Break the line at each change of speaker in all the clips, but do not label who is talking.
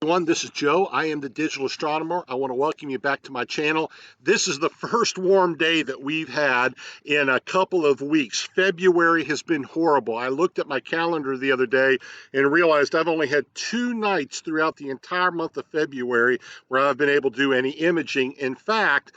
Everyone, this is Joe. I am the digital astronomer. I want to welcome you back to my channel. This is the first warm day that we've had in a couple of weeks. February has been horrible. I looked at my calendar the other day and realized I've only had 2 nights throughout the entire month of February where I've been able to do any imaging. In fact,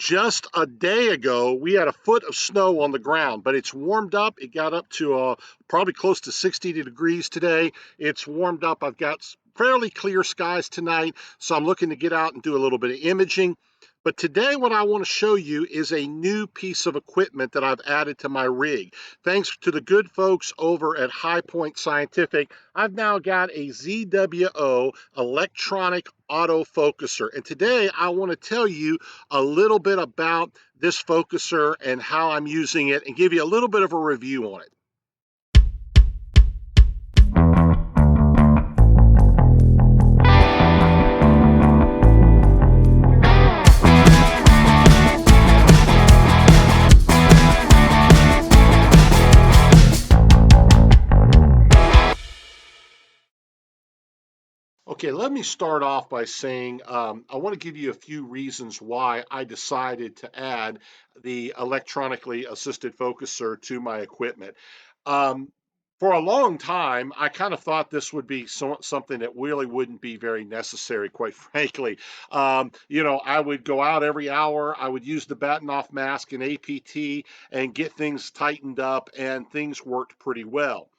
just a day ago, we had a foot of snow on the ground, but it's warmed up. It got up to probably close to 60 degrees today. It's warmed up. I've got fairly clear skies tonight, so I'm looking to get out and do a little bit of imaging. But today, what I want to show you is a new piece of equipment that I've added to my rig. Thanks to the good folks over at High Point Scientific, I've now got a ZWO electronic autofocuser. And today, I want to tell you a little bit about this focuser and how I'm using it and give you a little bit of a review on it. Okay, let me start off by saying I want to give you a few reasons why I decided to add the electronically assisted focuser to my equipment. Um, for a long time, I kind of thought this would be something that really wouldn't be very necessary, quite frankly. I would go out every hour, I would use the batten off mask and APT and get things tightened up, and things worked pretty well.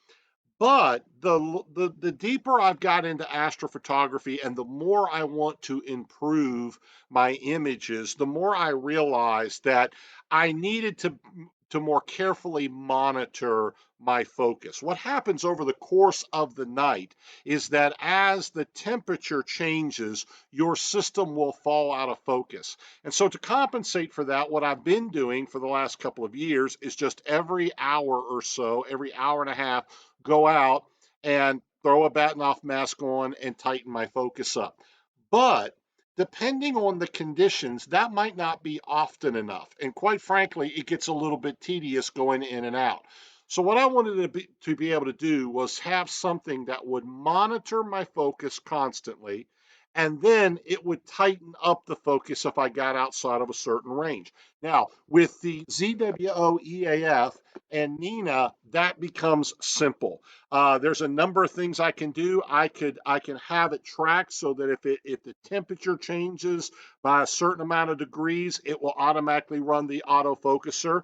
But the deeper I've got into astrophotography and the more I want to improve my images, the more I realized that I needed to more carefully monitor my focus. What happens over the course of the night is that as the temperature changes, your system will fall out of focus. And so to compensate for that, what I've been doing for the last couple of years is just every hour or so, every hour and a half, go out and throw a batten off mask on and tighten my focus up. But depending on the conditions, that might not be often enough. And quite frankly, it gets a little bit tedious going in and out. So what I wanted to be able to do was have something that would monitor my focus constantly, and then it would tighten up the focus if I got outside of a certain range. Now, with the ZWO EAF and Nina, that becomes simple. There's a number of things I can do. I can have it tracked so that if the temperature changes by a certain amount of degrees, it will automatically run the autofocuser.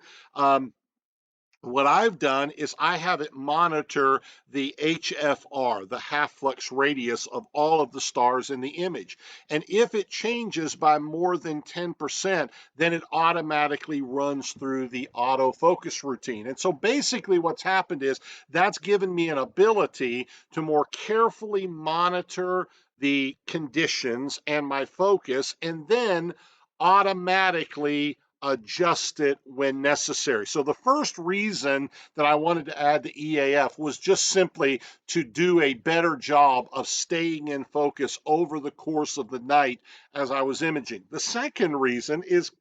What I've done is I have it monitor the HFR, the half flux radius of all of the stars in the image. And if it changes by more than 10%, then it automatically runs through the autofocus routine. And so basically what's happened is that's given me an ability to more carefully monitor the conditions and my focus, and then automatically adjust it when necessary. So the first reason that I wanted to add the EAF was just simply to do a better job of staying in focus over the course of the night as I was imaging. The second reason is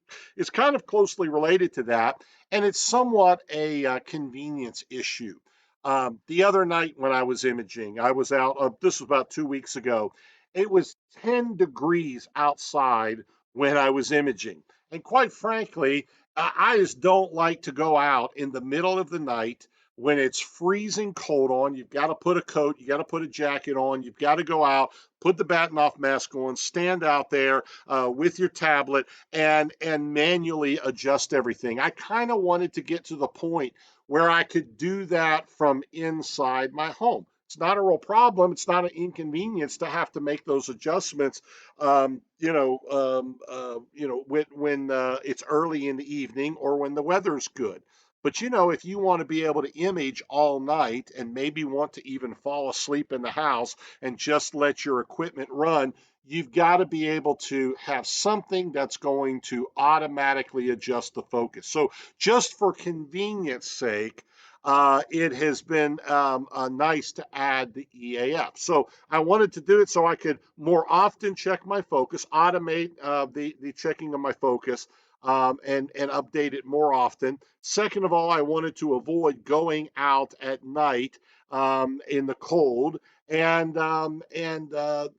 kind of closely related to that, and it's somewhat a convenience issue. The other night when I was imaging, I was out, this was about 2 weeks ago. It was 10 degrees outside when I was imaging. And quite frankly, I just don't like to go out in the middle of the night when it's freezing cold on. You've got to put a coat, you got to put a jacket on, you've got to go out, put the batten off mask on, stand out there with your tablet and manually adjust everything. I kind of wanted to get to the point where I could do that from inside my home. It's not a real problem. It's not an inconvenience to have to make those adjustments when it's early in the evening or when the weather's good. But if you want to be able to image all night and maybe want to even fall asleep in the house and just let your equipment run, you've got to be able to have something that's going to automatically adjust the focus. So just for convenience sake, it has been nice to add the EAF. So I wanted to do it so I could more often check my focus, automate the checking of my focus, and update it more often. Second of all, I wanted to avoid going out at night in the cold. The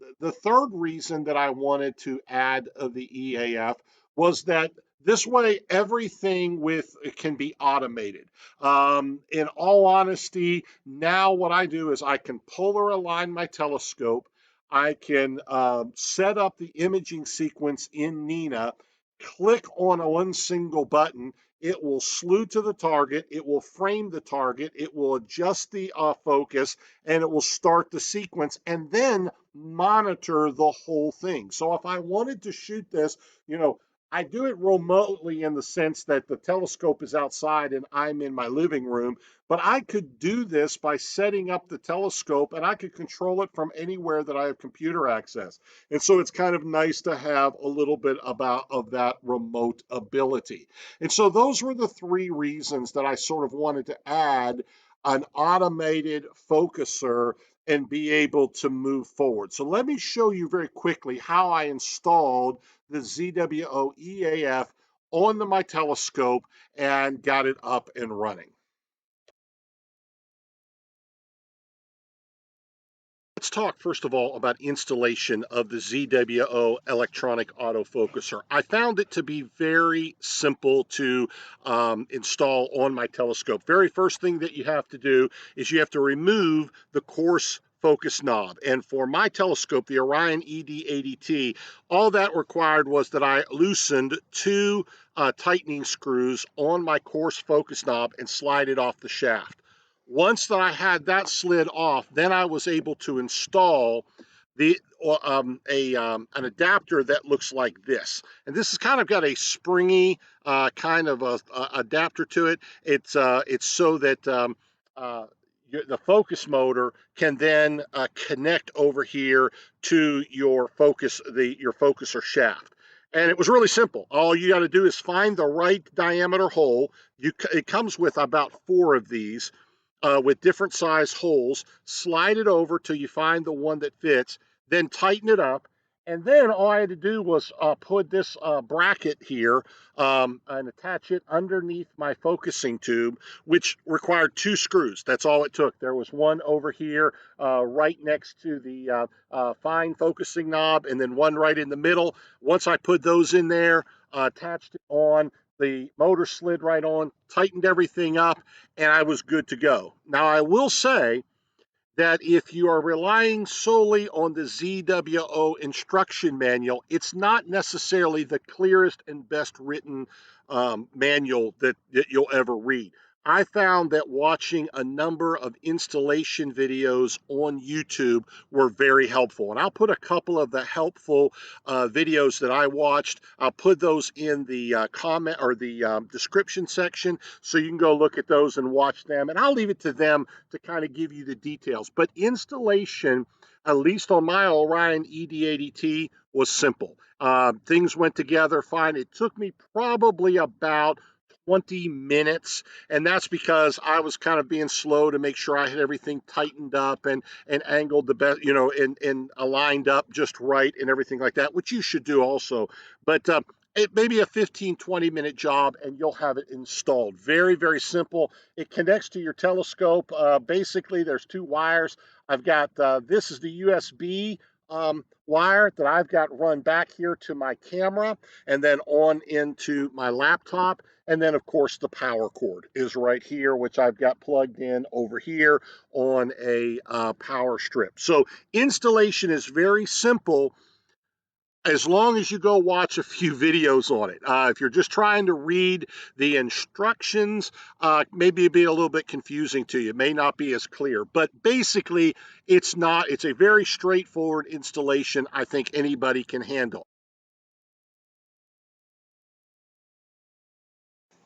third reason that I wanted to add the EAF was that this way everything with it can be automated. In all honesty, now what I do is I can polar align my telescope. I can set up the imaging sequence in Nina, click on one single button. It will slew to the target. It will frame the target. It will adjust the focus, and it will start the sequence and then monitor the whole thing. So if I wanted to shoot this, you know, I do it remotely in the sense that the telescope is outside and I'm in my living room, but I could do this by setting up the telescope and I could control it from anywhere that I have computer access. And so it's kind of nice to have a little bit of that remote ability. And so those were the three reasons that I sort of wanted to add an automated focuser and be able to move forward. So let me show you very quickly how I installed the ZWO EAF onto my telescope and got it up and running. Let's talk first of all about installation of the ZWO electronic autofocuser. I found it to be very simple to install on my telescope. Very first thing that you have to do is you have to remove the coarse focus knob. And for my telescope, the Orion ED80T, all that required was that I loosened two tightening screws on my coarse focus knob and slide it off the shaft. Once that I had that slid off, then I was able to install the an adapter that looks like this. And this has kind of got a springy kind of a adapter to it. It's so that uh, the focus motor can then connect over here to your your focuser shaft. And it was really simple. All you got to do is find the right diameter hole. It comes with about 4 of these with different size holes, slide it over till you find the one that fits, then tighten it up. And then all I had to do was put this bracket here and attach it underneath my focusing tube, which required 2 screws. That's all it took. There was one over here right next to the fine focusing knob, and then one right in the middle. Once I put those in there, attached it on, the motor slid right on, tightened everything up, and I was good to go. Now, I will say that if you are relying solely on the ZWO instruction manual, it's not necessarily the clearest and best written manual that you'll ever read. I found that watching a number of installation videos on YouTube were very helpful. And I'll put a couple of the helpful videos that I watched. I'll put those in the comment or the description section so you can go look at those and watch them. And I'll leave it to them to kind of give you the details. But installation, at least on my Orion ED80T, was simple. Things went together fine. It took me probably about 20 minutes, and that's because I was kind of being slow to make sure I had everything tightened up and angled the best, you know, and aligned up just right and everything like that, which you should do also. But it may be a 15-20 minute job and you'll have it installed. Very, very simple. It connects to your telescope. Basically, there's 2 wires. I've got this is the USB wire that I've got run back here to my camera and then on into my laptop. And then, of course, the power cord is right here, which I've got plugged in over here on a power strip. So installation is very simple as long as you go watch a few videos on it. If you're just trying to read the instructions, maybe it'd be a little bit confusing to you. It may not be as clear, but basically it's not, it's a very straightforward installation I think anybody can handle.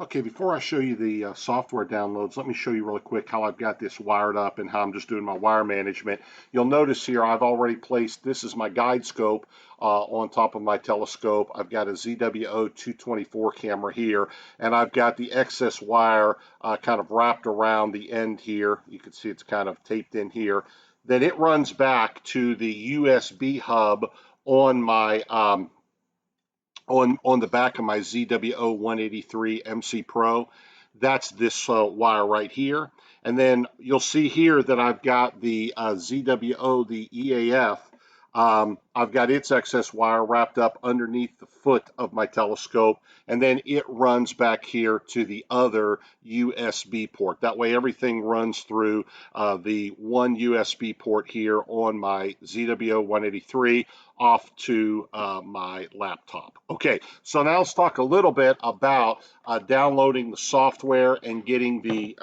Okay, before I show you the software downloads, let me show you really quick how I've got this wired up and how I'm just doing my wire management. You'll notice here I've already placed, this is my guide scope on top of my telescope. I've got a ZWO 224 camera here, and I've got the excess wire kind of wrapped around the end here. You can see it's kind of taped in here. Then it runs back to the USB hub on my on the back of my ZWO 183 MC Pro. that's this wire right here. And then you'll see here that I've got the ZWO, the EAF. I've got its excess wire wrapped up underneath the foot of my telescope, and then it runs back here to the other USB port. That way everything runs through the one USB port here on my ZWO 183 off to my laptop. Okay, so now let's talk a little bit about downloading the software and getting the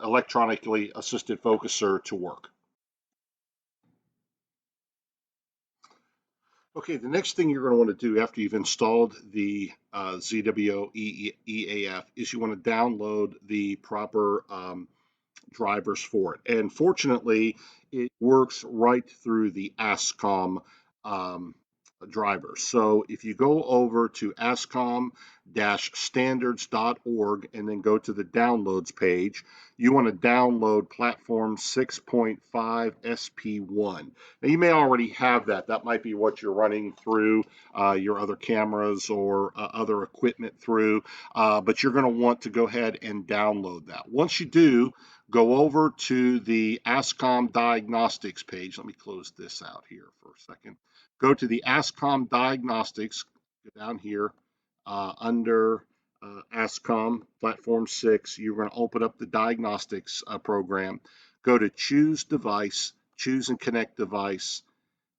electronically assisted focuser to work. Okay, the next thing you're going to want to do after you've installed the ZWO EAF is you want to download the proper drivers for it. And fortunately, it works right through the ASCOM um, driver. So if you go over to ascom-standards.org and then go to the downloads page, you want to download platform 6.5 SP1. Now you may already have that. That might be what you're running through your other cameras or other equipment through, but you're going to want to go ahead and download that. Once you do, go over to the ASCOM diagnostics page. Let me close this out here for a second. Go to the ASCOM diagnostics, go down here under ASCOM platform 6. You're going to open up the diagnostics program. Go to choose device, choose and connect device.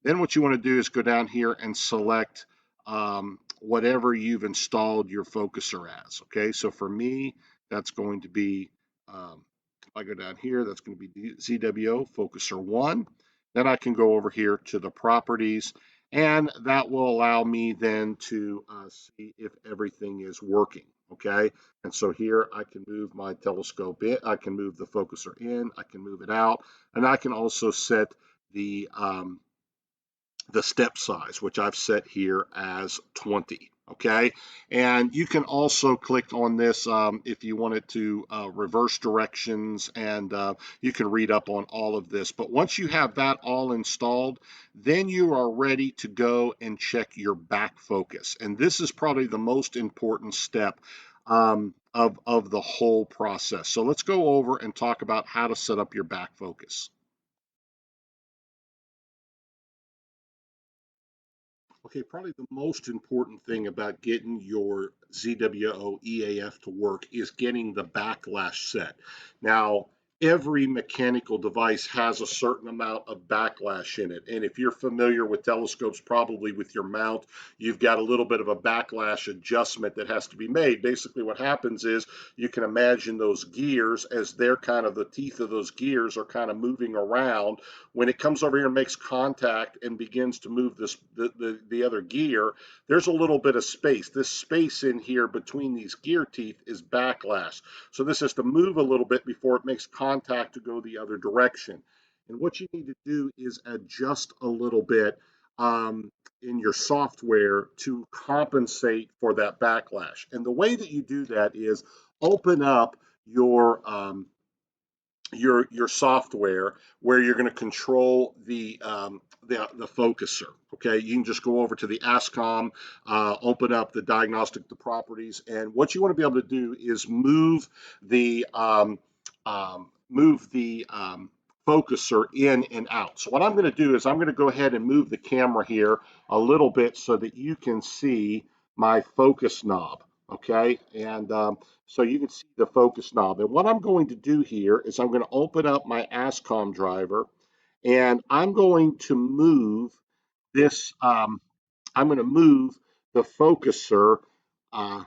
Then what you want to do is go down here and select whatever you've installed your focuser as. Okay, so for me, that's going to be, if I go down here, that's going to be ZWO Focuser 1. Then I can go over here to the properties, and that will allow me then to see if everything is working. Okay, and so here I can move my telescope in, I can move the focuser in, I can move it out, and I can also set the step size, which I've set here as 20. Okay, and you can also click on this if you wanted to reverse directions, and you can read up on all of this. But once you have that all installed, then you are ready to go and check your back focus. And this is probably the most important step of the whole process. So let's go over and talk about how to set up your back focus. Okay, probably the most important thing about getting your ZWO EAF to work is getting the backlash set. Now, every mechanical device has a certain amount of backlash in it. And if you're familiar with telescopes, probably with your mount, you've got a little bit of a backlash adjustment that has to be made. Basically, what happens is you can imagine those gears as they're kind of the teeth of those gears are kind of moving around. When it comes over here and makes contact and begins to move the other gear, there's a little bit of space. This space in here between these gear teeth is backlash. So this has to move a little bit before it makes contact to go the other direction. And what you need to do is adjust a little bit in your software to compensate for that backlash. And the way that you do that is open up your software where you're going to control the focuser. Okay, you can just go over to the ASCOM, open up the diagnostic, the properties, and what you want to be able to do is move the focuser in and out. So what I'm going to do is I'm going to go ahead and move the camera here a little bit so that you can see my focus knob. Okay, and so you can see the focus knob. And what I'm going to do here is I'm going to open up my ASCOM driver, and I'm going to move this. I'm going to move the focuser uh,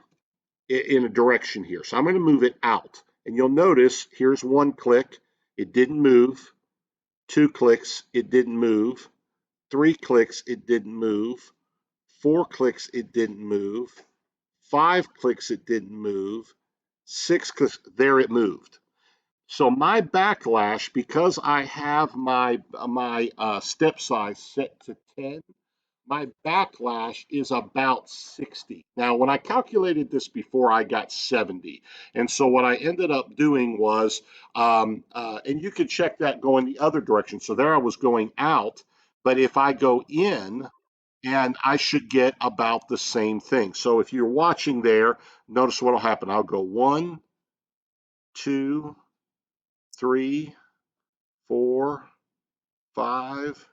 in a direction here. So I'm going to move it out. And you'll notice here's one click, it didn't move. 2 clicks, it didn't move. 3 clicks, it didn't move. 4 clicks, it didn't move. 5 clicks, it didn't move. 6 clicks, there it moved. So my backlash, because I have my step size set to 10, my backlash is about 60. Now, when I calculated this before, I got 70. And so what I ended up doing was, and you could check that going the other direction. So there I was going out, but if I go in and I should get about the same thing. So if you're watching there, notice what will happen. I'll go 1, 2, 3, 4, 5,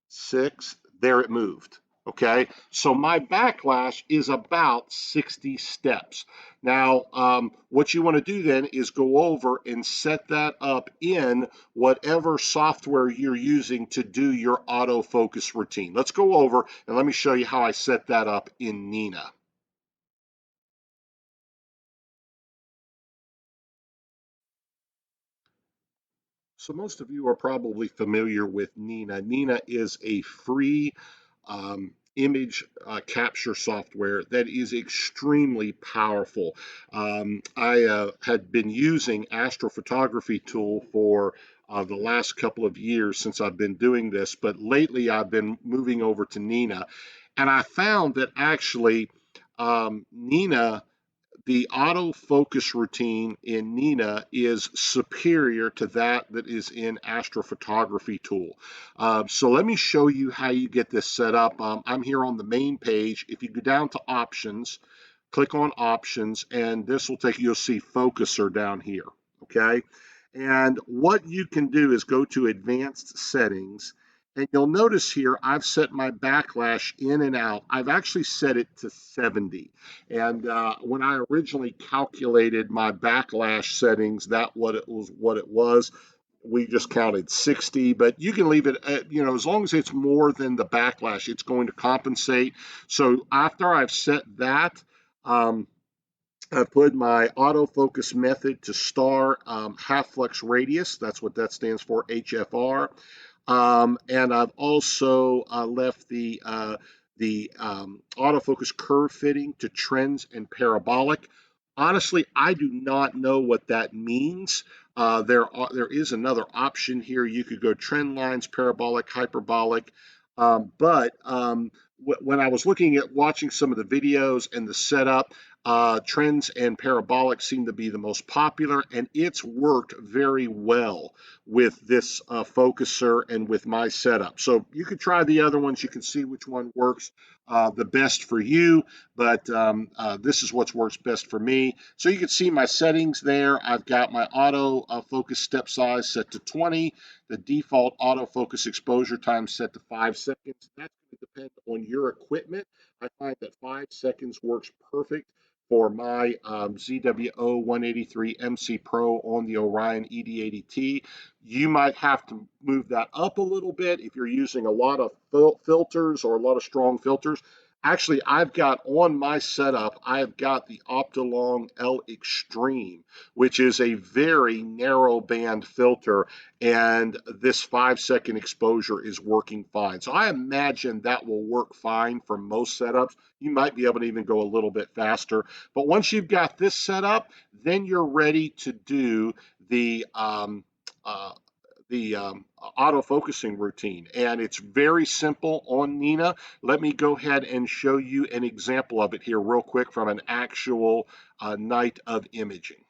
6. There it moved. Okay, so my backlash is about 60 steps. Now, what you want to do then is go over and set that up in whatever software you're using to do your autofocus routine. Let's go over and let me show you how I set that up in Nina. So most of you are probably familiar with Nina. Nina is a free image capture software that is extremely powerful. I had been using astrophotography tool for the last couple of years since I've been doing this, but lately I've been moving over to Nina, and I found that actually Nina, the autofocus routine in Nina is superior to that is in astrophotography tool. So let me show you how you get this set up. I'm here on the main page. If you go down to options, click on options, and this will take you, you'll see focuser down here. Okay. And what you can do is go to advanced settings, and you'll notice here I've set my backlash in and out. I've actually set it to 70. And when I originally calculated my backlash settings, that what it was. We just counted 60, but you can leave it at, as long as it's more than the backlash, it's going to compensate. So after I've set that, um, I put my autofocus method to star half flex radius. That's what that stands for, HFR. And I've also left the autofocus curve fitting to trends and parabolic. Honestly, I do not know what that means. There is another option here. You could go trend lines, parabolic, hyperbolic. But when I was looking at watching some of the videos and the setup, trends and parabolic seem to be the most popular, and it's worked very well with this focuser and with my setup. So you could try the other ones. You can see which one works the best for you, but this is what works best for me. So you can see my settings there. I've got my auto focus step size set to 20, the default autofocus exposure time set to 5 seconds. That's going to depend on your equipment. I find that 5 seconds works perfect for my ZWO 183 MC Pro on the Orion ED80T. You might have to move that up a little bit if you're using a lot of filters or a lot of strong filters. Actually, I've got on my setup, I've got the Optilong L Extreme, which is a very narrow band filter, and this 5 second exposure is working fine. So I imagine that will work fine for most setups. You might be able to even go a little bit faster. But once you've got this set up, then you're ready to do uh, the auto-focusing routine. And it's very simple on Nina. Let me go ahead and show you an example of it here real quick from an actual night of imaging.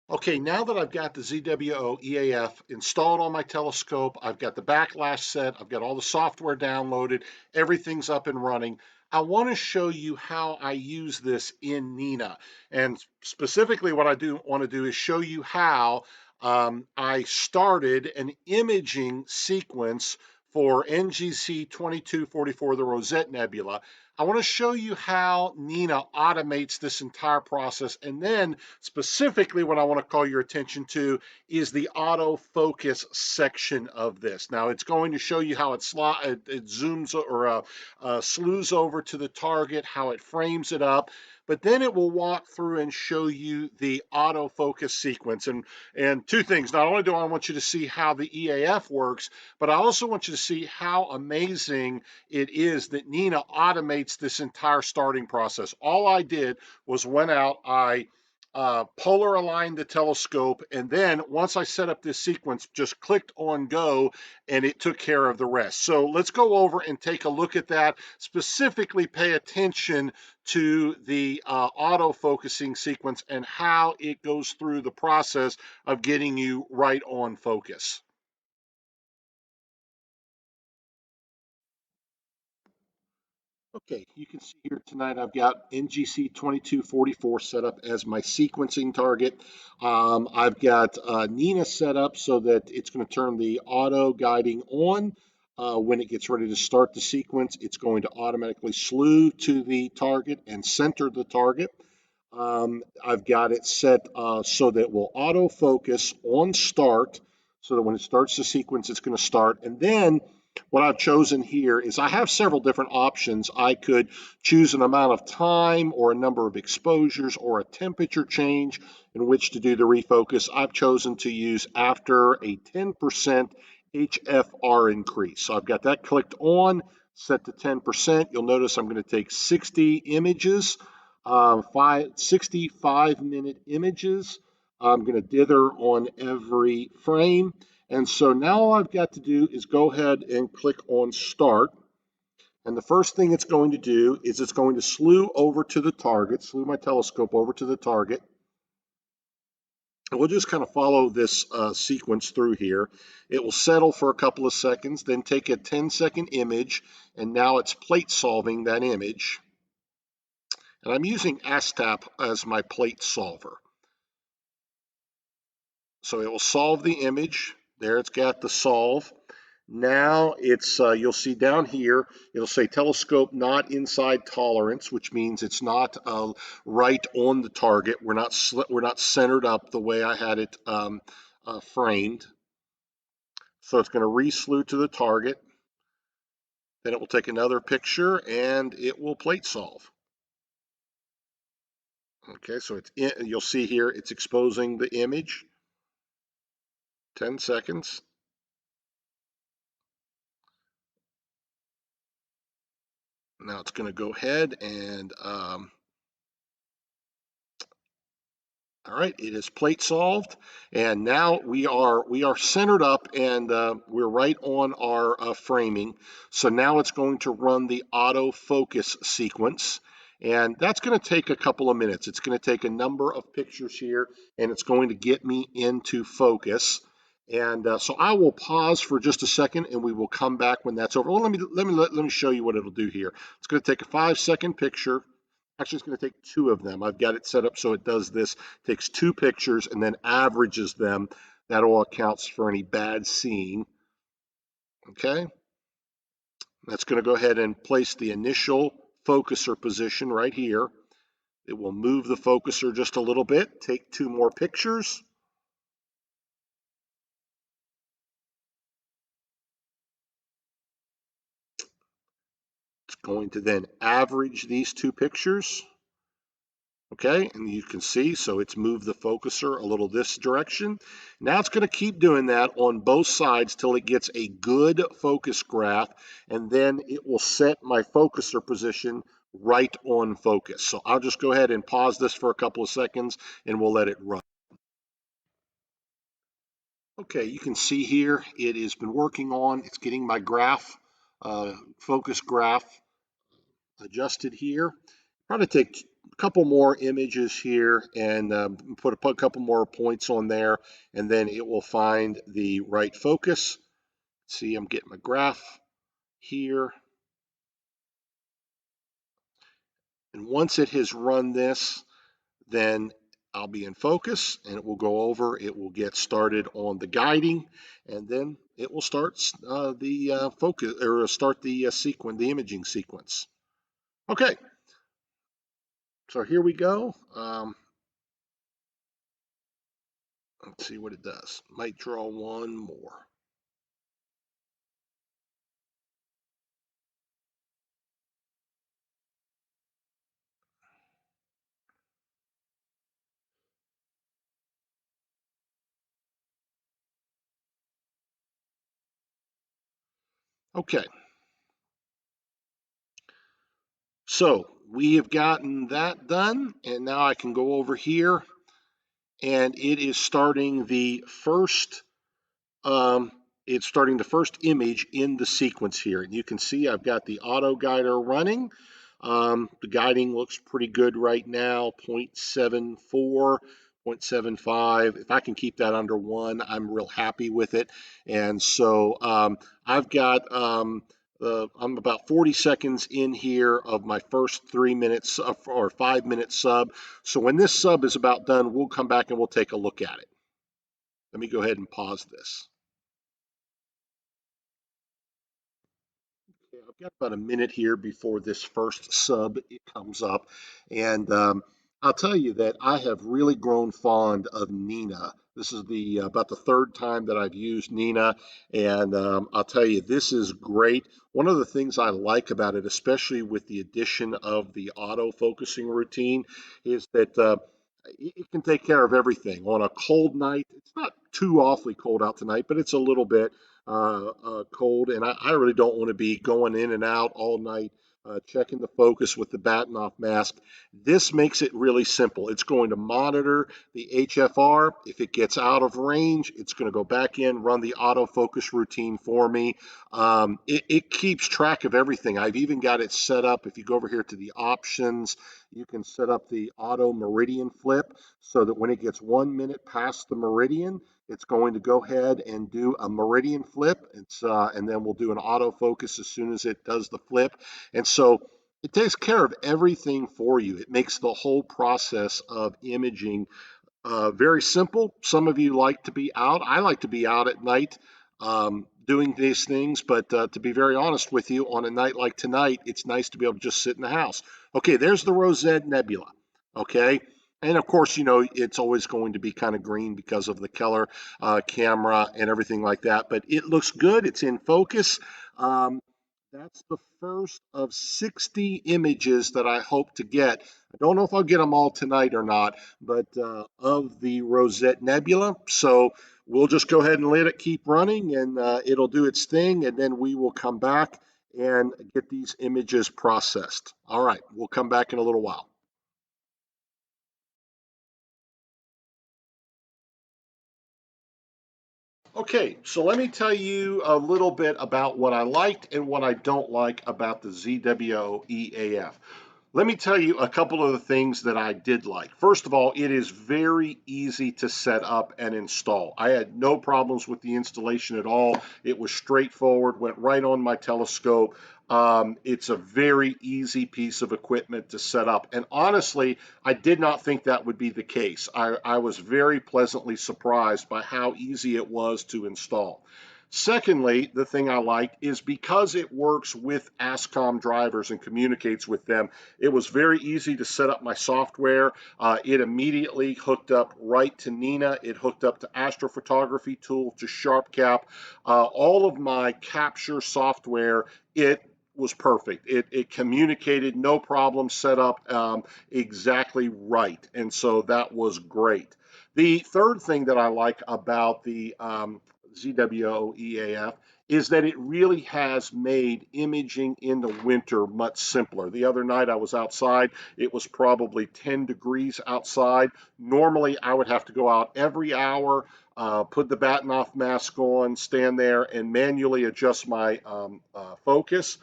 Okay, now that I've got the ZWO EAF installed on my telescope, I've got the backlash set, I've got all the software downloaded, everything's up and running. I want to show you how I use this in Nina. And specifically what I do want to do is show you how I started an imaging sequence for NGC 2244, the Rosette Nebula. I want to show you how Nina automates this entire process, and then specifically, what I want to call your attention to is the autofocus section of this. Now, it's going to show you how it zooms or slews over to the target, how it frames it up, but then it will walk through and show you the autofocus sequence. And two things. Not only do I want you to see how the EAF works, but I also want you to see how amazing it is that Nina automates this entire starting process. All I did was went out, I polar aligned the telescope, and then once I set up this sequence, just clicked on go, and it took care of the rest. So let's go over and take a look at that. Specifically, pay attention to the auto focusing sequence and how it goes through the process of getting you right on focus. Okay, you can see here tonight I've got NGC 2244 set up as my sequencing target. I've got Nina set up so that it's going to turn the auto guiding on. When it gets ready to start the sequence, it's going to automatically slew to the target and center the target. I've got it set so that it will auto focus on start, so that when it starts the sequence, it's going to start. And then what I've chosen here is I have several different options. I could choose an amount of time or a number of exposures or a temperature change in which to do the refocus. I've chosen to use after a 10% HFR increase. So I've got that clicked on, set to 10%. You'll notice I'm going to take 60 images, 65-minute images. I'm going to dither on every frame. And so now all I've got to do is go ahead and click on start. And the first thing it's going to do is it's going to slew over to the target, slew my telescope over to the target. And we'll just kind of follow this sequence through here. It will settle for a couple of seconds, then take a 10-second image, and now it's plate solving that image. And I'm using ASTAP as my plate solver. So it will solve the image. There it's got the solve. Now it's you'll see down here it'll say telescope not inside tolerance, which means it's not right on the target. We're not centered up the way I had it framed. So it's going to re-slew to the target. Then it will take another picture and it will plate solve. Okay, so you'll see here it's exposing the image. 10 seconds. Now it's going to go ahead and all right, it is plate solved, and now we are centered up, and we're right on our framing. So now it's going to run the autofocus sequence, and that's going to take a couple of minutes. It's going to take a number of pictures here, and it's going to get me into focus. And so I will pause for just a second, and we will come back when that's over. Well, let me show you what it'll do here. It's going to take a 5-second picture. Actually, it's going to take 2 of them. I've got it set up so it does this, takes 2 pictures and then averages them. That all accounts for any bad seeing. Okay, that's going to go ahead and place the initial focuser position right here. It will move the focuser just a little bit, take 2 more pictures. It's going to then average these 2 pictures. Okay, and you can see, so it's moved the focuser a little this direction. Now it's going to keep doing that on both sides till it gets a good focus graph, and then it will set my focuser position right on focus. So I'll just go ahead and pause this for a couple of seconds, and we'll let it run. Okay, you can see here, it has been working on, it's getting my graph, focus graph adjusted here. Probably take a couple more images here and put a couple more points on there, and then it will find the right focus. See, I'm getting my graph here. And once it has run this, then I'll be in focus and it will go over, it will get started on the guiding, and then it will start the focus, or start the sequence, the imaging sequence. Okay, so here we go. Let's see what it does. Might draw one more. Okay, so we have gotten that done, and now I can go over here and it is starting the first um, it's starting the first image in the sequence here. And you can see I've got the auto guider running. The guiding looks pretty good right now, 0.74, 0.75. If I can keep that under 1, I'm real happy with it. And so I've got, I'm about 40 seconds in here of my first 3 minutes or 5 minute sub. So when this sub is about done, we'll come back and we'll take a look at it. Let me go ahead and pause this. Yeah, I've got about a minute here before this first sub it comes up, and I'll tell you that I have really grown fond of Nina. This is the about the third time that I've used Nina, and I'll tell you this is great. One of the things I like about it, especially with the addition of the auto focusing routine, is that it can take care of everything. On a cold night, it's not too awfully cold out tonight, but it's a little bit cold, and I really don't want to be going in and out all night checking the focus with the batten off mask. This makes it really simple. It's going to monitor the HFR. If it gets out of range, it's going to go back in, run the autofocus routine for me. It keeps track of everything. I've even got it set up. If you go over here to the options, you can set up the auto meridian flip so that when it gets 1 minute past the meridian, it's going to go ahead and do a meridian flip. And then we'll do an autofocus as soon as it does the flip. And so it takes care of everything for you. It makes the whole process of imaging very simple. Some of you like to be out. I like to be out at night doing these things, but to be very honest with you, on a night like tonight, it's nice to be able to just sit in the house. Okay, there's the Rosette Nebula. Okay, and of course, you know, it's always going to be kind of green because of the Keller camera and everything like that, but it looks good. It's in focus. Um, that's the first of 60 images that I hope to get. I don't know if I'll get them all tonight or not, but of the Rosette Nebula. So we'll just go ahead and let it keep running, and it'll do its thing, and then we will come back and get these images processed. All right, we'll come back in a little while. Okay, so let me tell you a little bit about what I liked and what I don't like about the ZWO EAF. Let me tell you a couple of the things that I did like. First of all, it is very easy to set up and install. I had no problems with the installation at all. It was straightforward, went right on my telescope. It's a very easy piece of equipment to set up. And honestly, I did not think that would be the case. I was very pleasantly surprised by how easy it was to install. Secondly, the thing I like is because it works with ASCOM drivers and communicates with them, it was very easy to set up my software. It immediately hooked up right to Nina. It hooked up to Astrophotography Tool, to SharpCap. All of my capture software, it was perfect. It communicated, no problem, set up exactly right. And so that was great. The third thing that I like about the ZWO EAF is that it really has made imaging in the winter much simpler. The other night I was outside, it was probably 10 degrees outside. Normally I would have to go out every hour, put the batten off mask on, stand there and manually adjust my focus.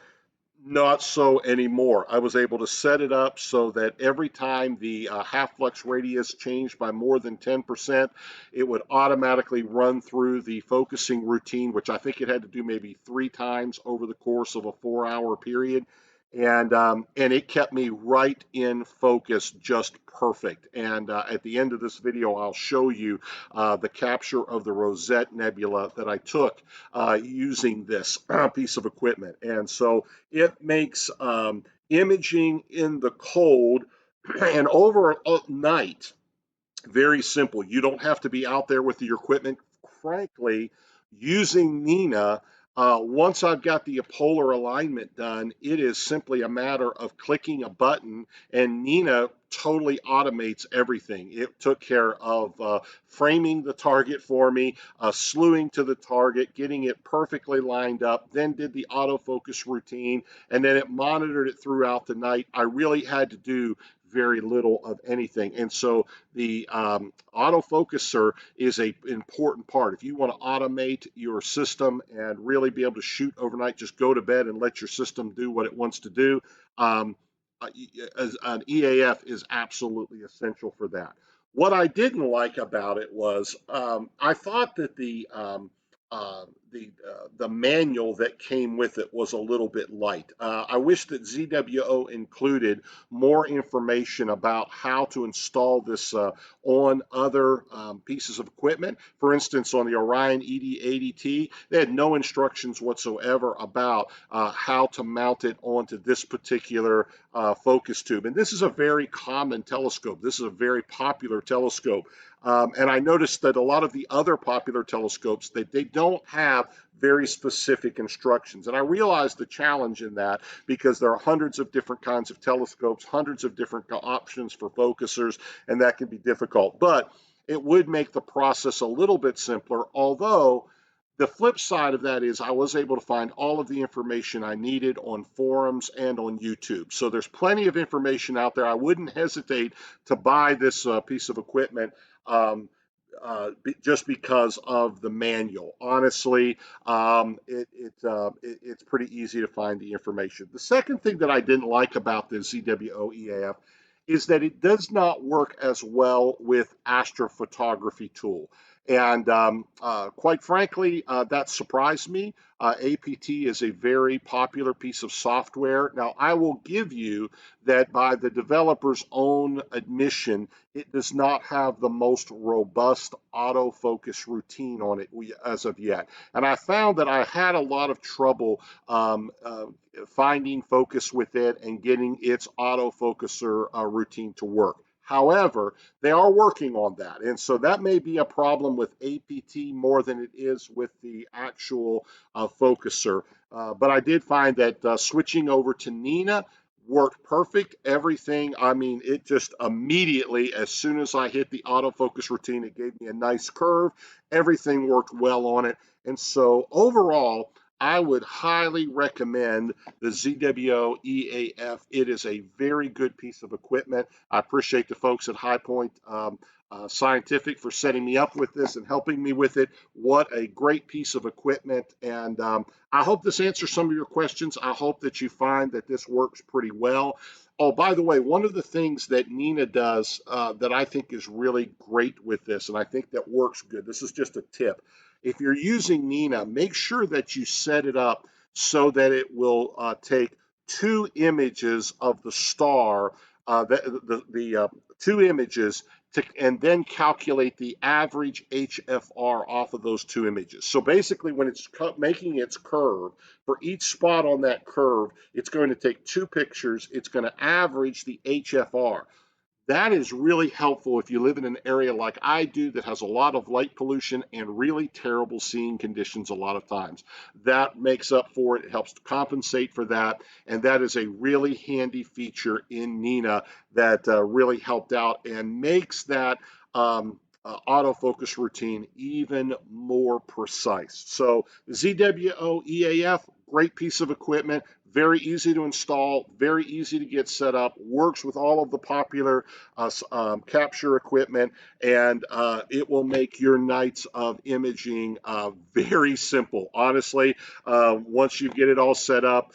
Not so anymore. I was able to set it up so that every time the half flux radius changed by more than 10%, it would automatically run through the focusing routine, which I think it had to do maybe 3 times over the course of a 4-hour period. And it kept me right in focus, just perfect. And at the end of this video, I'll show you the capture of the Rosette Nebula that I took using this piece of equipment. And so it makes imaging in the cold and over night very simple. You don't have to be out there with your equipment. Frankly, using Nina, once I've got the polar alignment done, it is simply a matter of clicking a button, and Nina totally automates everything. It took care of framing the target for me, slewing to the target, getting it perfectly lined up, then did the autofocus routine, and then it monitored it throughout the night. I really had to do very little of anything. And so the autofocuser is an important part. If you want to automate your system and really be able to shoot overnight, just go to bed and let your system do what it wants to do. Um, as an EAF is absolutely essential for that. What I didn't like about it was I thought that the manual that came with it was a little bit light. I wish that ZWO included more information about how to install this on other pieces of equipment. For instance, on the Orion ED80T, they had no instructions whatsoever about how to mount it onto this particular focus tube. And this is a very common telescope. This is a very popular telescope. And I noticed that a lot of the other popular telescopes, they don't have very specific instructions. And I realized the challenge in that because there are hundreds of different kinds of telescopes, hundreds of different options for focusers, and that can be difficult. But it would make the process a little bit simpler, although the flip side of that is I was able to find all of the information I needed on forums and on YouTube. So there's plenty of information out there. I wouldn't hesitate to buy this piece of equipment just because of the manual. Honestly, it's pretty easy to find the information. The second thing that I didn't like about the ZWO EAF is that it does not work as well with astrophotography tool. And quite frankly, that surprised me. APT is a very popular piece of software. Now, I will give you that by the developer's own admission, it does not have the most robust autofocus routine on it as of yet. And I found that I had a lot of trouble finding focus with it and getting its autofocuser routine to work. However, they are working on that. And so that may be a problem with APT more than it is with the actual focuser. But I did find that switching over to Nina worked perfect. Everything, I mean, it just immediately, as soon as I hit the autofocus routine, it gave me a nice curve. Everything worked well on it. And so overall, I would highly recommend the ZWO EAF. It is a very good piece of equipment. I appreciate the folks at High Point Scientific for setting me up with this and helping me with it. What a great piece of equipment. And I hope this answers some of your questions. I hope that you find that this works pretty well. Oh, by the way, one of the things that Nina does that I think is really great with this, and I think that works good, this is just a tip. If you're using Nina, make sure that you set it up so that it will take two images of the star, two images, and then calculate the average HFR off of those two images. So basically, when it's making its curve, for each spot on that curve, it's going to take two pictures. It's going to average the HFR. That is really helpful if you live in an area like I do that has a lot of light pollution and really terrible seeing conditions a lot of times. That makes up for it. It helps to compensate for that. And that is a really handy feature in Nina that really helped out and makes that autofocus routine even more precise. So ZWO EAF, great piece of equipment, very easy to install, very easy to get set up, works with all of the popular capture equipment, and it will make your nights of imaging very simple. Honestly, once you get it all set up,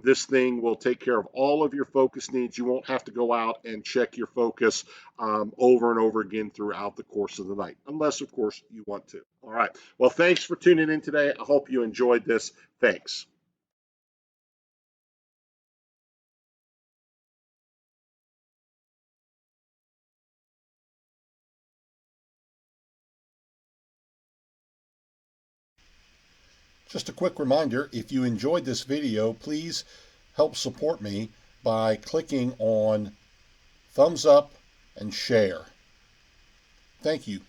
this thing will take care of all of your focus needs. You won't have to go out and check your focus over and over again throughout the course of the night, unless, of course, you want to. All right. Well, thanks for tuning in today. I hope you enjoyed this. Thanks. Just a quick reminder, if you enjoyed this video, please help support me by clicking on thumbs up and share. Thank you.